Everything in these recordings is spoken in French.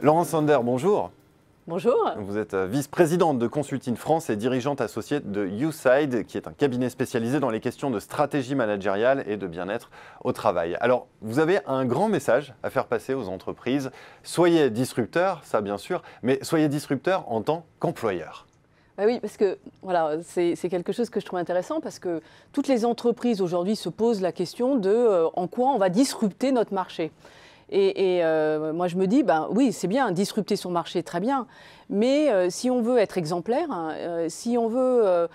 Laurence Sander, bonjour. Bonjour. Vous êtes vice-présidente de Consulting France et dirigeante associée de YouSide, qui est un cabinet spécialisé dans les questions de stratégie managériale et de bien-être au travail. Alors, vous avez un grand message à faire passer aux entreprises. Soyez disrupteurs, ça bien sûr, mais soyez disrupteurs en tant qu'employeur. Ah oui, parce que voilà, c'est quelque chose que je trouve intéressant parce que toutes les entreprises aujourd'hui se posent la question de en quoi on va disrupter notre marché. Moi, je me dis, ben, oui, c'est bien, disrupter son marché, très bien. Mais si on veut être exemplaire, si on veut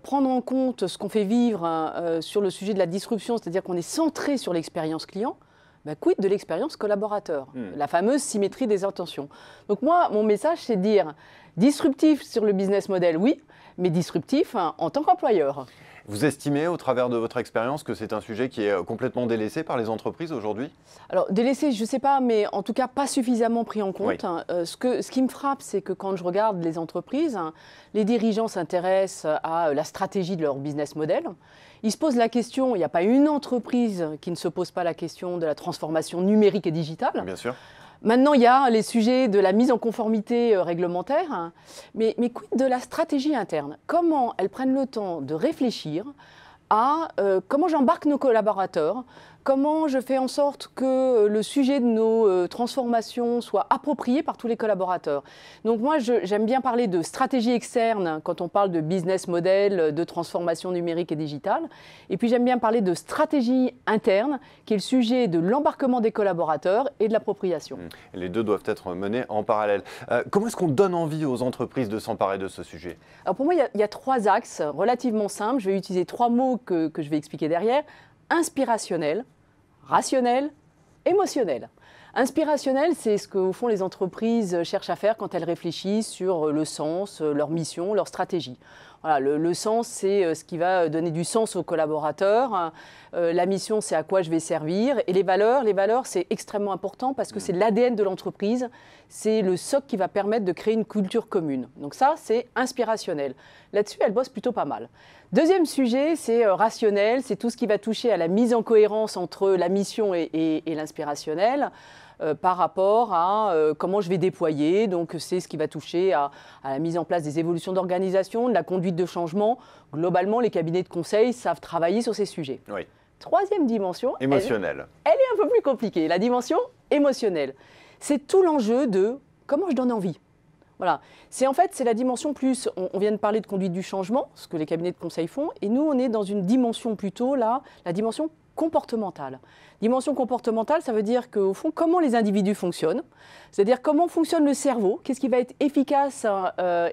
prendre en compte ce qu'on fait vivre sur le sujet de la disruption, c'est-à-dire qu'on est centré sur l'expérience client, ben, quid de l'expérience collaborateur, la fameuse symétrie des intentions. Donc moi, mon message, c'est de dire disruptif sur le business model, oui, mais disruptif en tant qu'employeur. Vous estimez, au travers de votre expérience, que c'est un sujet qui est complètement délaissé par les entreprises aujourd'hui? Alors, délaissé, je ne sais pas, mais en tout cas pas suffisamment pris en compte. Oui. Ce qui me frappe, c'est que quand je regarde les entreprises, les dirigeants s'intéressent à la stratégie de leur business model. Ils se posent la question, il n'y a pas une entreprise qui ne se pose pas la question de la transformation numérique et digitale. Bien sûr. Maintenant, il y a les sujets de la mise en conformité réglementaire, mais quid de la stratégie interne? Comment elles prennent le temps de réfléchir à comment j'embarque nos collaborateurs, comment je fais en sorte que le sujet de nos transformations soit approprié par tous les collaborateurs. Donc moi, j'aime bien parler de stratégie externe quand on parle de business model, de transformation numérique et digitale. Et puis j'aime bien parler de stratégie interne, qui est le sujet de l'embarquement des collaborateurs et de l'appropriation. Les deux doivent être menés en parallèle. Comment est-ce qu'on donne envie aux entreprises de s'emparer de ce sujet? Alors pour moi, il y a trois axes relativement simples. Je vais utiliser trois mots que je vais expliquer derrière. Inspirationnel, rationnel, émotionnel. Inspirationnel, c'est ce qu'au fond les entreprises cherchent à faire quand elles réfléchissent sur le sens, leur mission, leur stratégie. Voilà, le sens, c'est ce qui va donner du sens aux collaborateurs. La mission, c'est à quoi je vais servir. Et les valeurs, c'est extrêmement important parce que c'est l'ADN de l'entreprise. C'est le socle qui va permettre de créer une culture commune. Donc ça, c'est inspirationnel. Là-dessus, elle bosse plutôt pas mal. Deuxième sujet, c'est rationnel. C'est tout ce qui va toucher à la mise en cohérence entre la mission et l'inspirationnel. Par rapport à comment je vais déployer. Donc, c'est ce qui va toucher à la mise en place des évolutions d'organisation, de la conduite de changement. Globalement, les cabinets de conseil savent travailler sur ces sujets. Oui. Troisième dimension, émotionnelle. Elle est un peu plus compliquée. La dimension émotionnelle. C'est tout l'enjeu de comment je donne envie. Voilà. C'est la dimension plus, on vient de parler de conduite du changement, ce que les cabinets de conseil font, et nous, on est dans une dimension plutôt, là, la dimension comportementale. Dimension comportementale, ça veut dire qu'au fond, comment les individus fonctionnent, c'est-à-dire comment fonctionne le cerveau, qu'est-ce qui va être efficace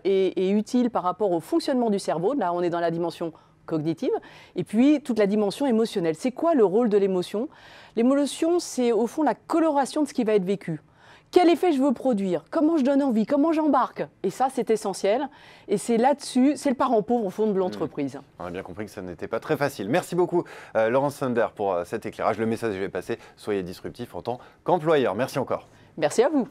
et utile par rapport au fonctionnement du cerveau. Là, on est dans la dimension cognitive, et puis toute la dimension émotionnelle. C'est quoi le rôle de l'émotion? L'émotion, c'est au fond la coloration de ce qui va être vécu. Quel effet je veux produire? Comment je donne envie? Comment j'embarque? Et ça, c'est essentiel. Et c'est là-dessus, c'est le parent pauvre au fond de l'entreprise. On a bien compris que ça n'était pas très facile. Merci beaucoup, Laurence Sander, pour cet éclairage. Le message est passé, soyez disruptif en tant qu'employeur. Merci encore. Merci à vous.